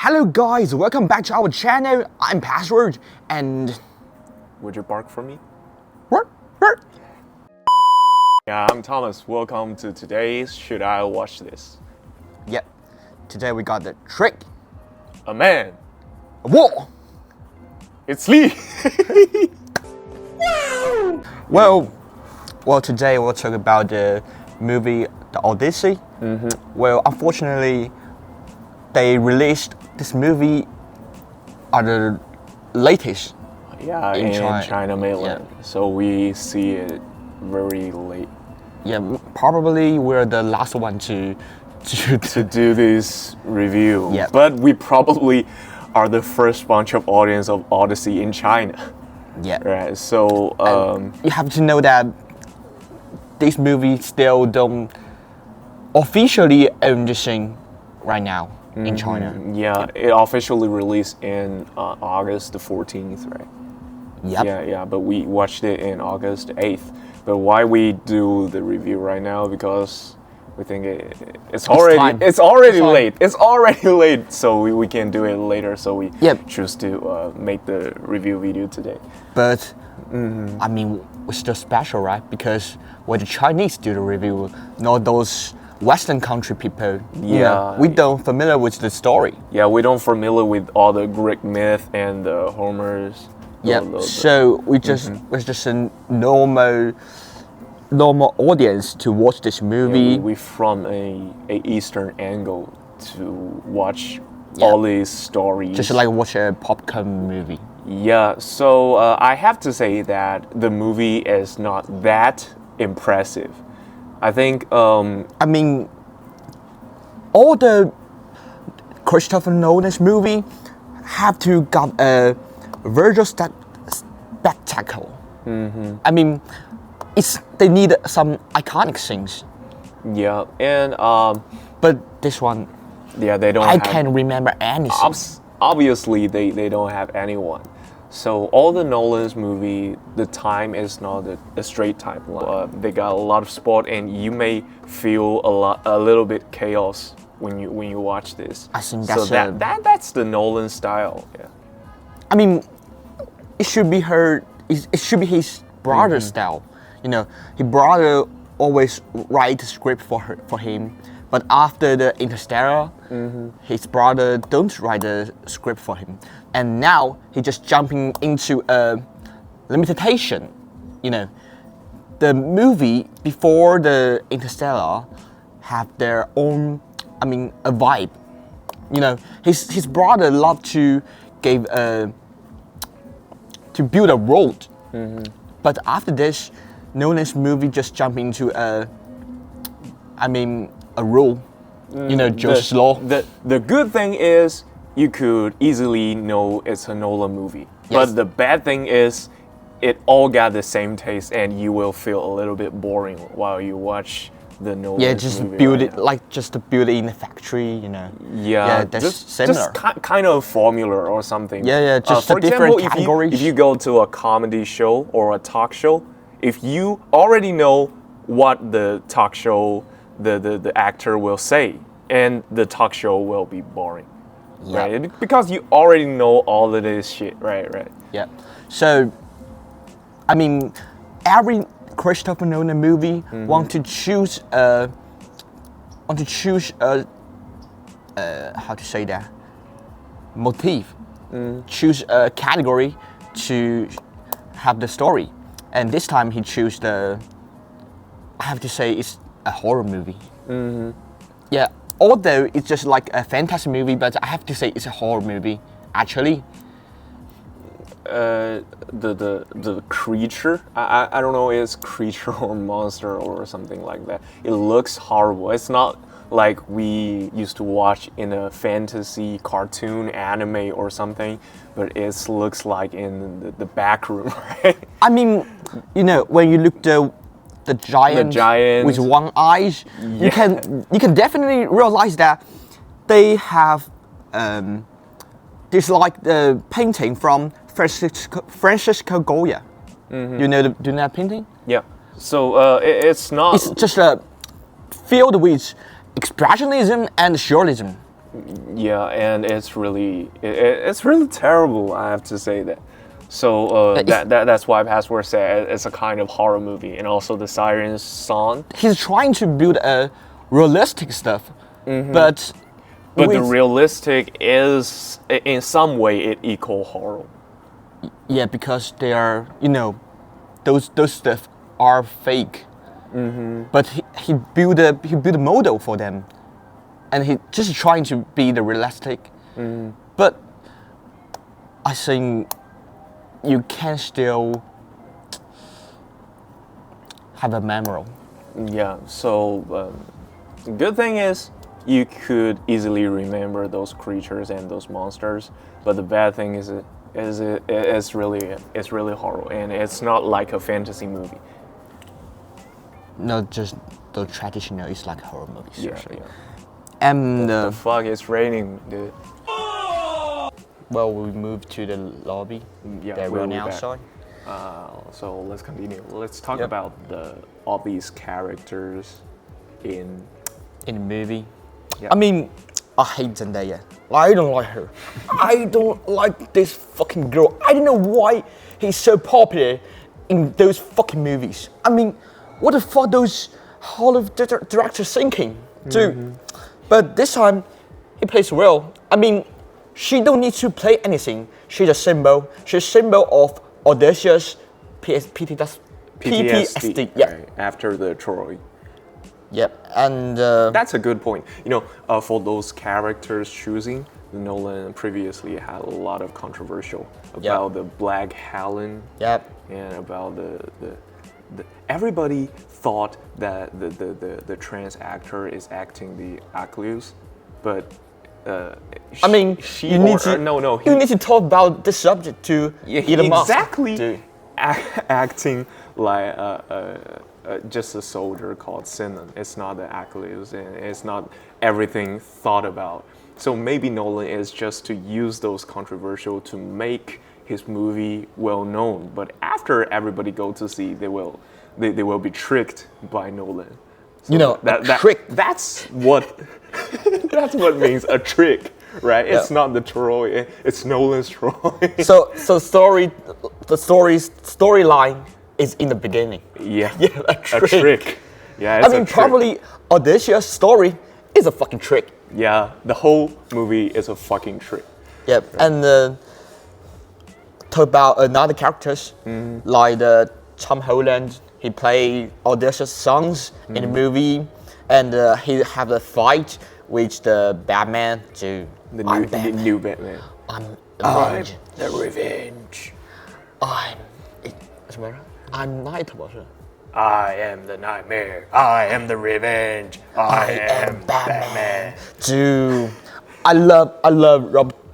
Hello guys, welcome back to our channel. I'm Password and... Would you bark for me? What? Yeah, I'm Thomas. Welcome to today's Should I Watch This? Yep, today we got the trick. A man. A wall. It's Lee. Well, today we'll talk about the movie, the Odyssey. Well, unfortunately, they released this movie at the latest. Yeah, in China mainland. Yeah. So we see it very late. Yeah, probably we're the last one to do this review. Yeah. But we probably are the first bunch of audience of Odyssey in China. Yeah. Right. So you have to know that this movie still don't officially own the thing right now in China. Yeah, it officially released in August the 14th, right? Yep. Yeah, but we watched it in August 8th. But why we do the review right now? Because we think it's already late. It's already late, so we can do it later. So we choose to make the review video today. But I mean, we're still special, right? Because we're the Chinese do the review, not those Western country people. Yeah, we don't familiar with the story. Yeah, we don't familiar with all the Greek myth and the Homer's. Yeah, so we just was just a normal audience to watch this movie. Yeah, we from a Eastern angle to watch all these stories. Just like watch a popcorn movie. Yeah, so I have to say that the movie is not that impressive. I think I mean, all the Christopher Nolan's movie have to got a visual spectacle. I mean, they need some iconic things. Yeah, and but this one, they don't. I can't remember anything. Obviously, they don't have anyone. So all the Nolan's movie, the time is not a straight timeline. They got a lot of sport, and you may feel a little bit chaos when you watch this. I think that's that's the Nolan style. Yeah. I mean, it should be his brother's style. You know, his brother always write the script for him, but after the Interstellar, his brother don't write the script for him, and now he just jumping into a limitation. You know, the movie before the Interstellar have their own, I mean, a vibe. You know, his brother loved to build a road, but after this, Nolan's movie just jump into a rule. You know, just slow. The good thing is you could easily know it's a Nolan movie. Yes. But the bad thing is it all got the same taste, and you will feel a little bit boring while you watch the Nolan movie. Yeah, just build it just to build it in the factory, you know. Yeah, that's similar. Just kind of formula or something. Yeah, just for different example, categories. If you go to a comedy show or a talk show, if you already know what the talk show, the actor will say, and the talk show will be boring, right? Because you already know all of this shit, right? Yeah. So, I mean, every Christopher Nolan movie want to choose how to say that, motif, choose a category to have the story, and this time he chose I have to say it's a horror movie. Yeah, although it's just like a fantasy movie, but I have to say it's a horror movie actually. The creature, I don't know, it's creature or monster or something like that. It looks horrible. It's not like we used to watch in a fantasy cartoon anime or something, but it looks like in the back room, right? I mean, you know, when you look the giant with one eye, you can definitely realize that they have this like the painting from Francisco Goya. You know that painting? Yeah. So it's not. It's just filled with expressionism and surrealism. Yeah, and it's really terrible. I have to say that. So that's why Password said it's a kind of horror movie, and also the Siren's song. He's trying to build a realistic stuff, but the realistic is in some way it equal horror. yeah, because they are, those stuff are fake. But he built a model for them, and he just trying to be the realistic. But I think you can still have a memory. Yeah. So good thing is you could easily remember those creatures and those monsters. But the bad thing is it's really horror, and it's not like a fantasy movie. Not just the traditional. It's like horror movies. Yeah. And The fuck is raining, dude. well, we move to the lobby. Yeah, That we'll we're be now back. outside. So let's continue. Let's talk Yep. about all these characters in. In the movie. Yeah. I mean, I hate Zendaya. I don't like her. I don't like this fucking girl. I don't know why he's so popular in those fucking movies. I mean, what the fuck those Hollywood directors thinking, dude? But this time, he plays well. I mean, she don't need to play anything. She's a symbol. She's a symbol of audacious PTSD. Yeah. Right, after the Troy. Yep. And That's a good point. For those characters choosing, Nolan previously had a lot of controversial about the Black Helen. yep. And about the everybody thought that the trans actor is acting the Achilles, but I mean, she you need to he, you need to talk about this subject to Elon Musk. exactly Dude. acting like just a soldier called Sinan. It's not the Achilles, and it's not everything thought about. So maybe Nolan is just to use those controversial to make his movie well known. But after everybody go to see, they will be tricked by Nolan. So trick. That's what that's what means a trick, right? It's not the Troy. It's Nolan's Troy. So the storyline is in the beginning. Yeah, a trick. Yeah, it's I mean, a trick. probably Audacious story is a fucking trick. Yeah, the whole movie is a fucking trick. Yep. And talk about another characters like Tom Holland. He played audacious songs in the movie, and he have a fight with the Batman to The new Batman. I'm The revenge. I'm Nightmare. I am the nightmare. I am the revenge. I am Batman. Dude, I love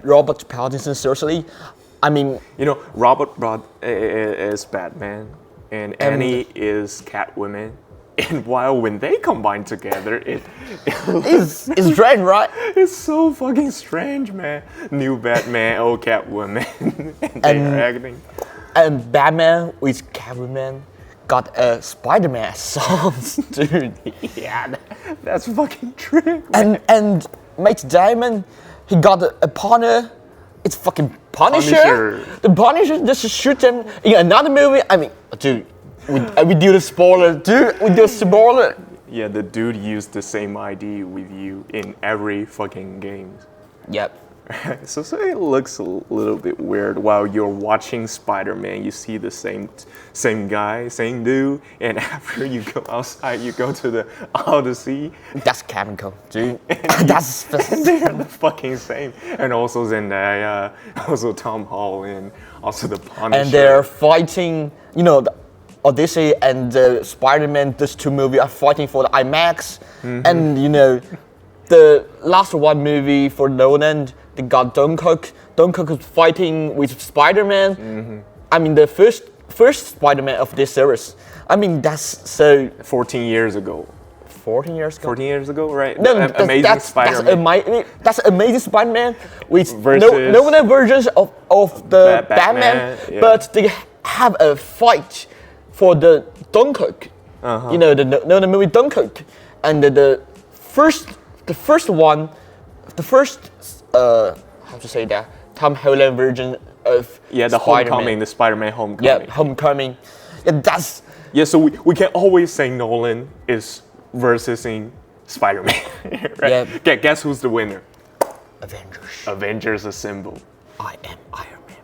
Robert Pattinson. Seriously, I mean, Robert is Batman, and Annie is Catwoman. And when they combine together, it's strange, right? it's so fucking strange, man. New Batman, old Catwoman, and they're acting. And Batman with Catwoman got a Spider-Man song, dude. Yeah, that's fucking trick. Man. And Matt Damon, he got a partner. It's fucking Punisher. The Punisher just shoot them in another movie. I mean, dude, we do the spoiler. Dude, we do the spoiler. Yeah, the dude used the same ID with you in every fucking game. Yep. So it looks a little bit weird while you're watching Spider-Man. You see the same guy, same dude, and after you go outside, you go to the Odyssey. That's Cabin Code, dude. That's They're the fucking same. And also Zendaya, also Tom Holland, also the Punisher. and they're fighting. The Odyssey and Spider-Man. These two movies are fighting for the IMAX, and the last one movie for Nolan. They got Dunkirk. Dunkirk is fighting with Spider-Man. I mean, the first Spider-Man of this series. I mean, that's so. 14 years ago. 14 years ago. 14 years ago, right? No, Amazing Spider-Man. That's Amazing Spider-Man with Versus no versions of the Batman, yeah. but they have a fight for the Dunkirk. The movie Dunkirk, and the first one the first how to say that Tom Holland version of the Spider-Man. Homecoming, the Spider-Man Homecoming. Yeah, Homecoming. Yeah, that's So we can always say Nolan is versusing Spider-Man, right? Yeah. Guess who's the winner? Avengers. Avengers Assemble. I am Iron Man.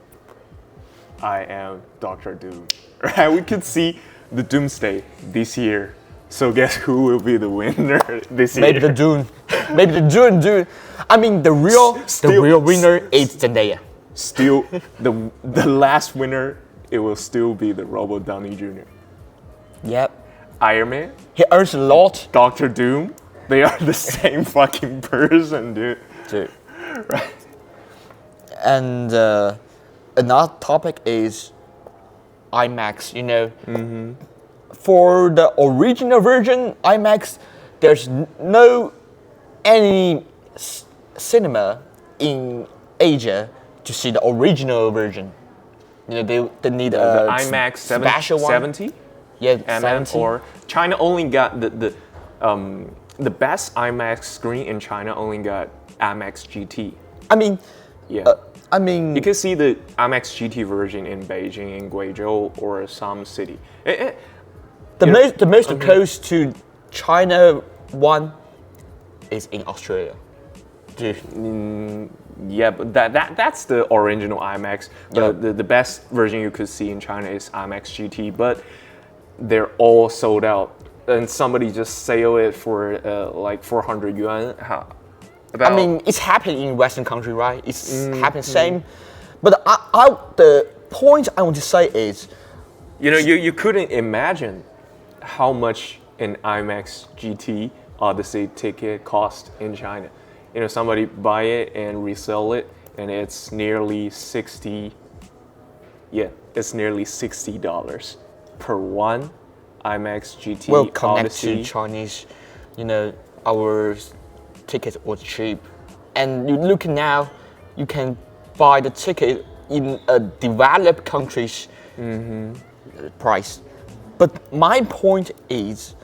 I am Doctor Doom. Right? We could see the Doomsday this year. So guess who will be the winner this year? Maybe the Dune. Maybe the Dune. I mean, the real winner is Zendaya. Still, the last winner, it will still be the Robert Downey Jr. Yep. Iron Man, He earns a lot. Doctor Doom, they are the same fucking person, dude. Right. And another topic is IMAX. You know, for the original version IMAX, there's no any cinema in Asia to see the original version. You know, they need The a IMAX special one. 70 Yeah, mm 70. or China only got the best IMAX screen in China only got IMAX GT. I mean, Yeah. I mean, You can see the IMAX GT version in Beijing, in Guizhou, or some city. the most close to China one is in Australia. Yeah, but that's the original IMAX. Yeah. The best version you could see in China is IMAX GT, but they're all sold out. And somebody just sell it for like 400 yuan. I mean, it's happening in Western country, right? It's happening same. But the point I want to say is, you couldn't imagine how much an IMAX GT Odyssey ticket cost in China. Somebody buy it and resell it, and it's nearly $60 per one IMAX GT well, connect Odyssey. to Chinese, our tickets was cheap. And you look now, you can buy the ticket in a developed country's price. But my point is,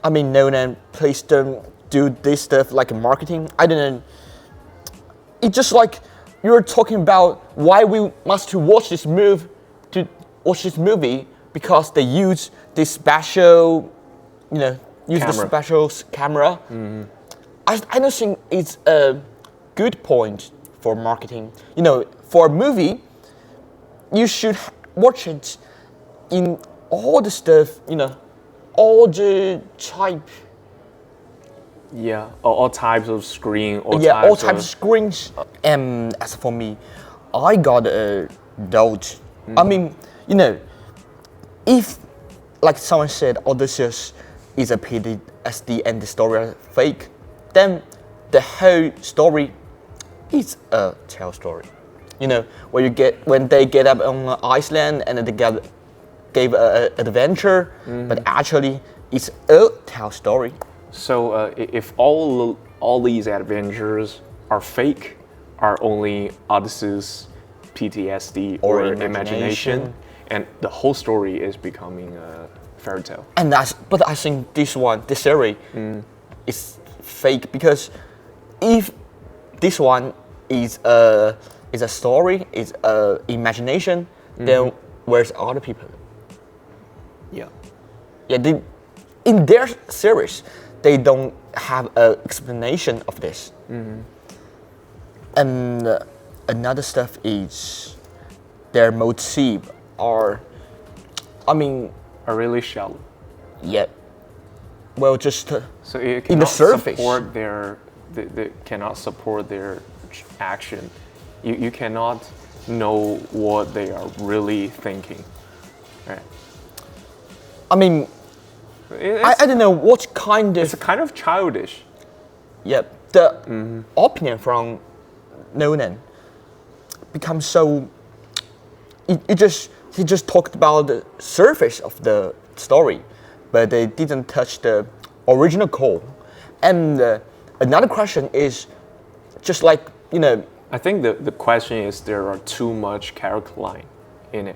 I mean, Nolan, please don't do this stuff like marketing. I don't know. It's just like you're talking about why we must watch this movie because they use this special, Camera. the special camera. I don't think it's a good point for marketing. For a movie, you should watch it in all the stuff, all the type. Yeah, all types of screen. All Types of screens. As for me, I got a doubt. I mean, if, like someone said, Odyssey is a PTSD and the story are fake, then the whole story is a tale story. When they get up on Iceland and they gave an adventure, but actually it's a tale story. So if all these adventures are fake, are only Odyssey's PTSD or imagination, and the whole story is becoming a fairy tale. But I think this series is fake, because if this one is a story, is a imagination, then where's other people? Yeah. Yeah, in their series, they don't have an explanation of this. And another stuff is their motif are really shallow. Yeah. Well, just So it in the cannot surface. they cannot support their action. You cannot know what they are really thinking. Right. I mean, I don't know what kind of. It's kind of childish. Yeah, the opinion from Nolan becomes so. He just talked about the surface of the story, but they didn't touch the original core. And another question is, just like I think the question is there are too much character line in it.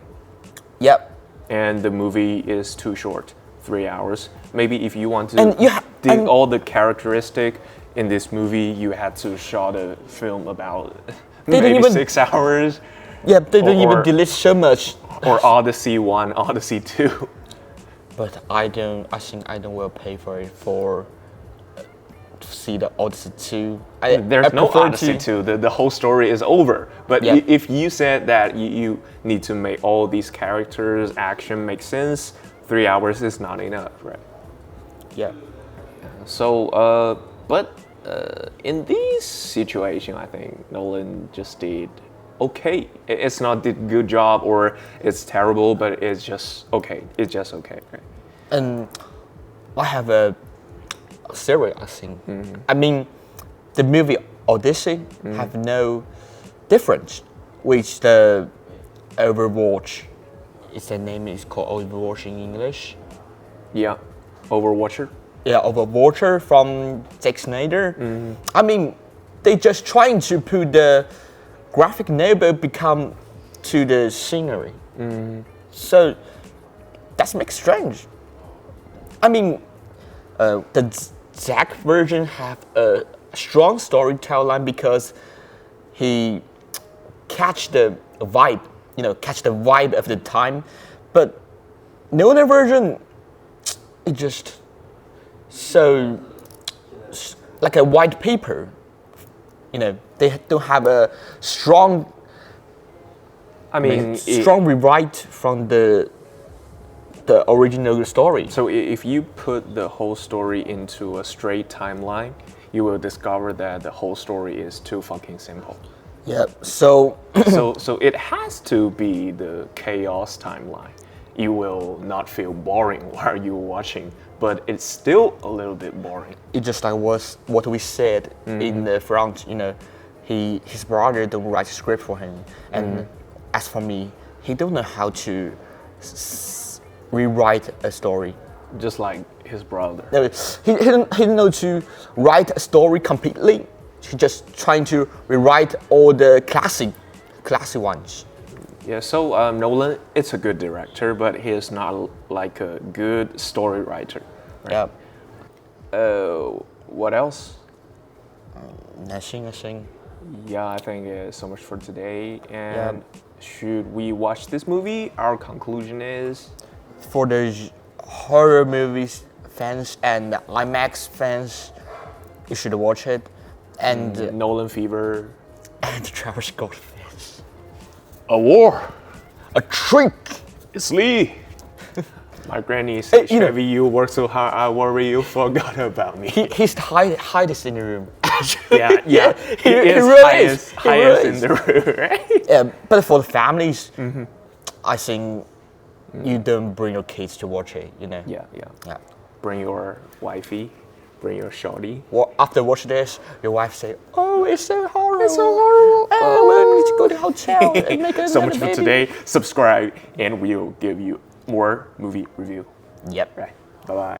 Yep. And the movie is too short 3 hours. Maybe if you want to And you ha- dig and- all the characteristic in this movie, you had to shot a film about They maybe didn't even- 6 hours. Yeah, they don't even Or- delete so much. Or Odyssey 1, Odyssey 2. But I think I don't will pay for it to see the Odyssey 2. There's no prefer Odyssey 2. The whole story is over. But Yeah. if you said that you need to make all these characters, action make sense, 3 hours is not enough, right? Yeah. So, in this situation, I think Nolan just did okay. It's not did good job or it's terrible, but it's just okay. It's just okay. Right? And I have a theory, I think. I mean, the movie Odyssey have no difference with the Overwatch. The name is called Overwatch in English. Yeah, Overwatcher. Yeah, Overwatcher from Zack Snyder. I mean, they just trying to put the graphic novel become to the scenery. So that makes strange. I mean, the Zack version have a strong storytelling because he catch the vibe, catch the vibe of the time. But Nolan version, it just so like a white paper. They don't have a strong, strong rewrite from the original story. So if you put the whole story into a straight timeline, you will discover that the whole story is too fucking simple. Yeah. So So it has to be the chaos timeline. You will not feel boring while you're watching, but it's still a little bit boring. it just like was what we said in the front. His brother don't write script for him, and as for me, he don't know how to rewrite a story. Just like his brother. No, he didn't know to write a story completely. He just trying to rewrite all the classic ones. Yeah, so Nolan, it's a good director, but he is not like a good story writer. Yeah. What else? Nothing, I think. Yeah, I think it's so much for today. And should we watch this movie? Our conclusion is For the horror movies fans and IMAX fans, you should watch it. And Nolan Fever. and Travis Scott fans, A war. a trick. It's Lee. My granny said, Hey, Chevy, you work so hard, I worry you forgot about me. He's the highest in the room. Yeah. He is really is. highest, He highest really in is. the room, right? Yeah, but for the families, I think you don't bring your kids to watch it. Yeah. Bring your wifey, bring your shorty. Well, after watch this, your wife say, "Oh, it's so horrible. It's so horrible. Oh, we need to go to the hotel and make a So much baby." for today. Subscribe, and we'll give you more movie review. Yep. Right. Bye bye.